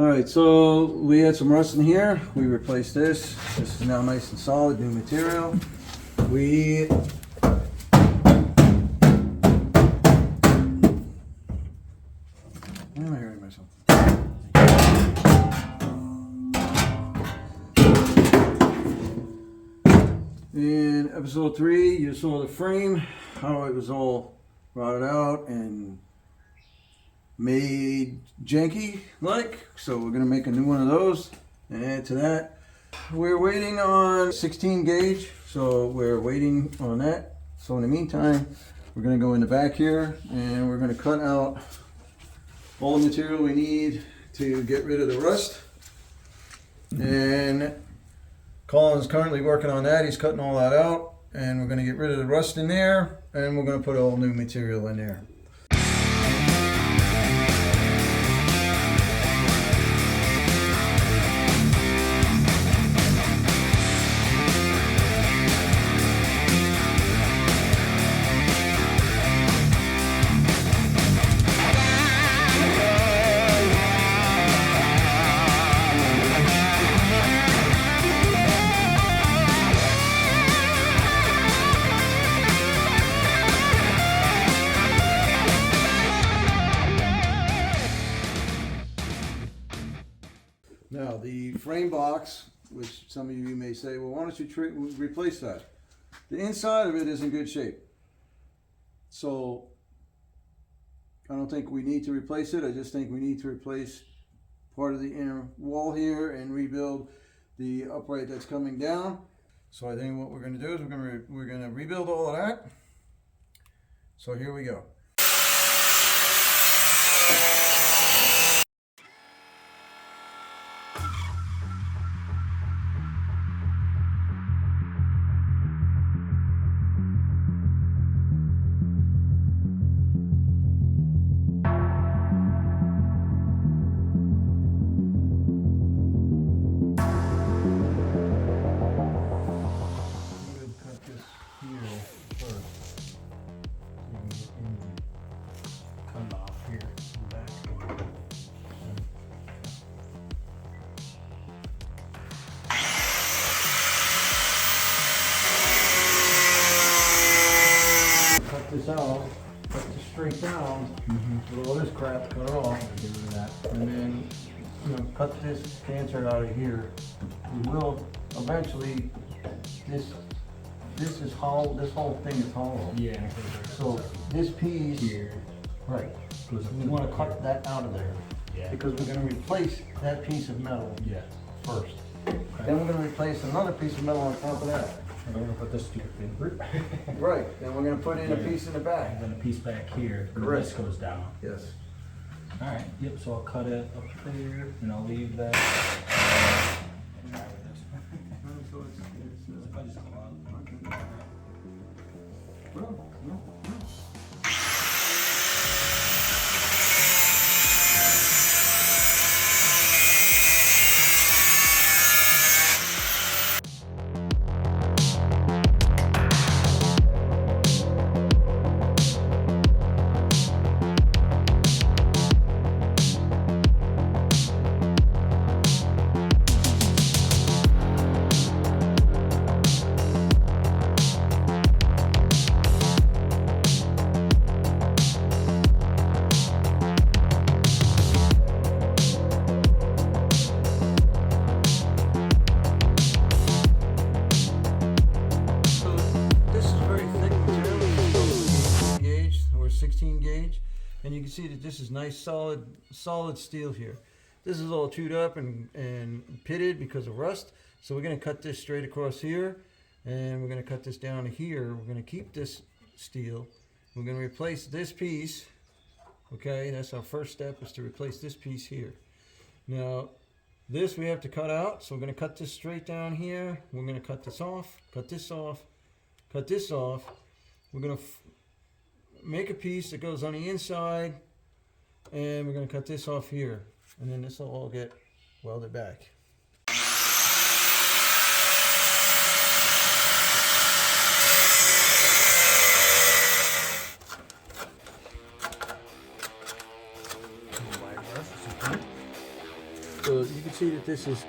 All right, so we had some rust in here. We replaced this. This is now nice and solid, new material. We Why am I hearing myself? In episode 3, you saw the frame, how it was all rotted out and made janky like. So we're gonna make a new one of those and add to that. We're waiting on 16 gauge, so we're waiting on that. So in the meantime, we're gonna go in the back here and we're gonna cut out all the material we need to get rid of the rust. And Colin's currently working on that. He's cutting all that out and we're gonna get rid of the rust in there and we're gonna put all new material in there. Now the frame box, which some of you may say, well, why don't you replace that? The inside of it is in good shape. So I don't think we need to replace it. I just think we need to replace part of the inner wall here and rebuild the upright that's coming down. So I think what we're going to do is we're going to rebuild all of that. So here we go. This out, cut this straight down, with all this crap, cut it off, get rid of that, and then, cut this cancer out of here. We will eventually, this is hollow, this whole thing is hollow. Yeah. So this piece Here. right, because we want to cut that out of there. Yeah. Because we're going to replace that piece of metal Yeah. first. Okay. Then we're going to replace another piece of metal on top of that. And we're gonna put this stupid thing. Right, then we're going to put in a piece in the back. And then a piece back here. And Correct. this goes down. Yes. All right. Yep. So I'll cut it up there, and I'll leave that. And try with this. If I just go out. Well, no. Or 16 gauge, and you can see that this is nice solid steel here. This is all chewed up and pitted because of rust, so we're going to cut this straight across here, and we're going to cut this down here. We're going to keep this steel. We're going to replace this piece. Okay, that's our first step, is to replace this piece here. Now this we have to cut out, so we're going to cut this straight down here. We're going to cut this off, cut this off, cut this off. We're going to make a piece that goes on the inside, and we're going to cut this off here, and then this will all get welded back. So you can see that this is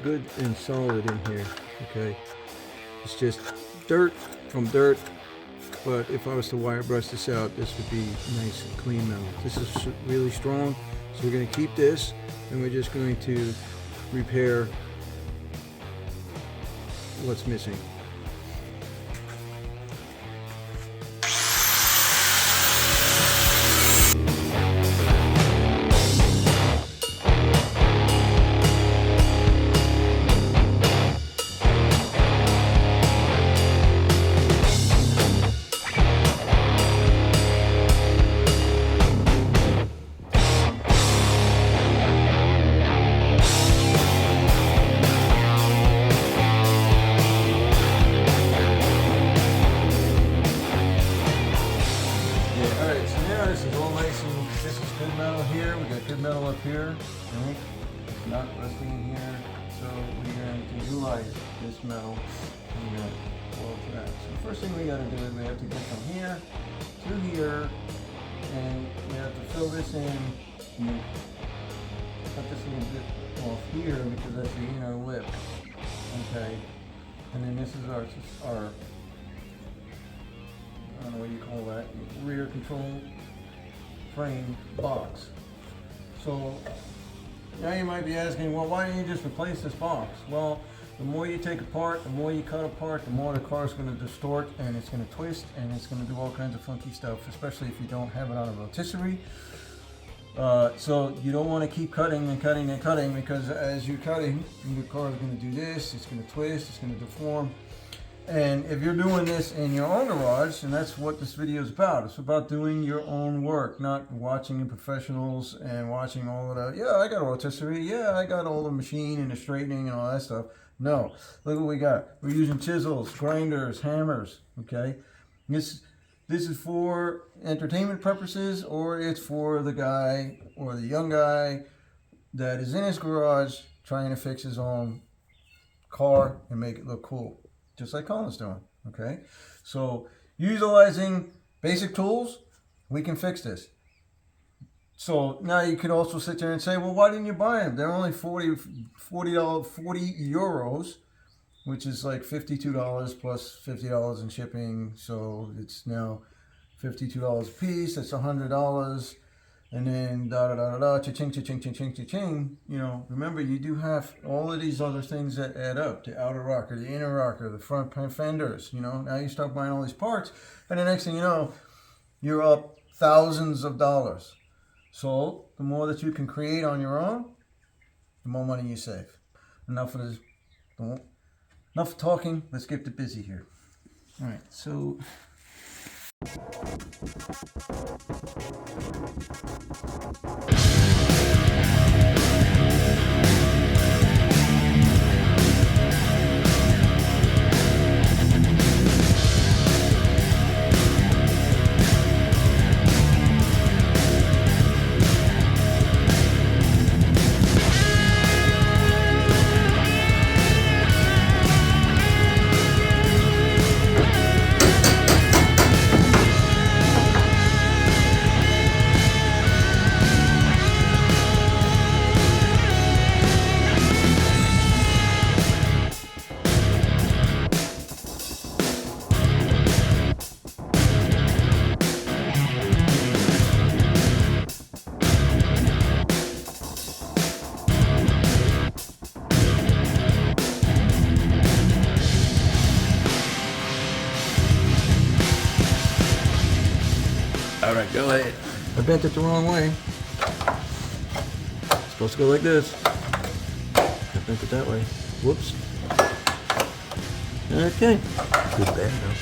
good and solid in here. Okay, it's just dirt from dirt. But if I was to wire brush this out, this would be nice and clean metal. This is really strong, so we're going to keep this, and we're just going to repair what's missing. Metal up here, right? It's not rusting in here, so we're going to utilize this metal and we're going to pull it back. So the first thing we got to do is we have to get from here to here, and we have to fill this in. Cut this a little bit off here because that's the inner lip. Okay, and then this is our I don't know what you call that, rear control frame box. So now you might be asking, well, why didn't you just replace this box? Well, the more you take apart, the more you cut apart, the more the car is going to distort, and it's going to twist, and it's going to do all kinds of funky stuff, especially if you don't have it on a rotisserie. So you don't want to keep cutting and cutting and cutting, because as you're cutting, the car is going to do this, it's going to twist, it's going to deform. And if you're doing this in your own garage, and that's what this video is about, it's about doing your own work, not watching the professionals and watching all of the, yeah, I got a rotisserie, yeah, I got all the machine and the straightening and all that stuff. No, look what we got. We're using chisels, grinders, hammers, okay? This is for entertainment purposes, or it's for the guy or the young guy that is in his garage trying to fix his own car and make it look cool. Just like Colin's doing, okay? So utilizing basic tools, we can fix this. So now you could also sit there and say, well, why didn't you buy them? They're only 40 euros, which is like $52 plus $50 in shipping. So it's now $52 a piece. That's $100. And then cha-ching, cha-ching, cha-ching, cha-ching. You know, remember, you do have all of these other things that add up. The outer rocker, the inner rocker, the front fenders. You know, now you start buying all these parts, and the next thing you know, you're up thousands of dollars. So the more that you can create on your own, the more money you save. Enough of this. Enough talking. Let's get to busy here. All right, so. All right, go ahead. I bent it the wrong way. It's supposed to go like this. I bent it that way. Whoops. Okay. Too bad though.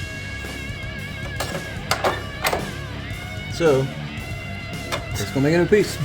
So, let's go make it a piece.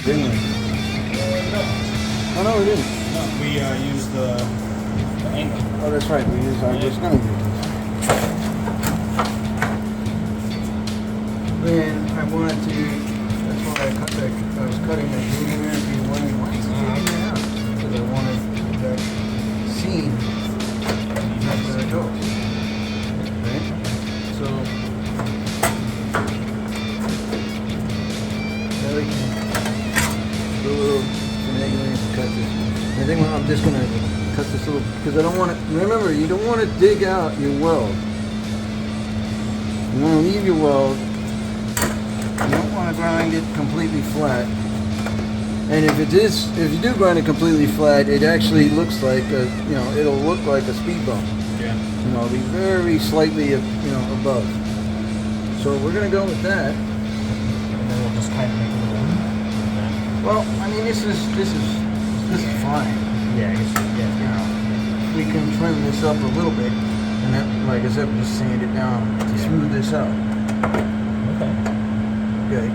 Didn't we? Oh no, we didn't. No, we used the angle. Oh, that's right. We used. I was gonna use this. Then I wanted to. That's why I cut that. I was cutting that green in there. If you're wondering why is it taking it out? Because I wanted that seam. That's where it goes. Right. So now we can do a little finagling and cut this. I think I'm just gonna cut this little because I don't want to. Remember, you don't want to dig out your weld. You want to leave your weld. You don't want to grind it completely flat. And if you do grind it completely flat, it actually looks like it'll look like a speed bump. Yeah. It'll be very slightly, above. So we're gonna go with that. And then we'll just kind of make a little. Well, I mean, this is fine. Yeah, I guess. Yeah. We can trim this up a little bit, and then, like I said, we just sand it down to smooth this out. Okay. Okay,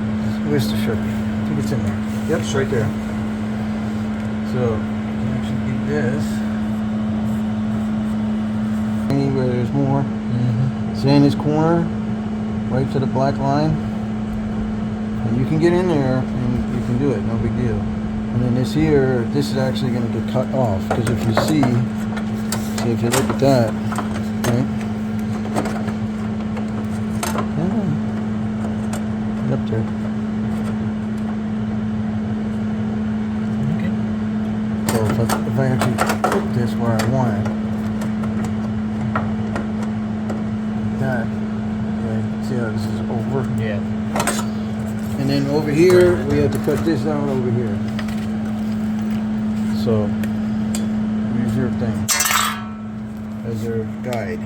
where's the Sharpie? I think it's in there. Yep, it's right there. So, you can actually get this. Where there's more. Sand this corner, right to the black line. And you can get in there and you can do it, no big deal. And then this here, this is actually going to get cut off. Because if you see if you look at that, right? Up there. Okay. So if I actually put this where I want it, that, okay, see how this is over? Yeah. And then over here, we have to cut this down over here. So, use your thing as your guide.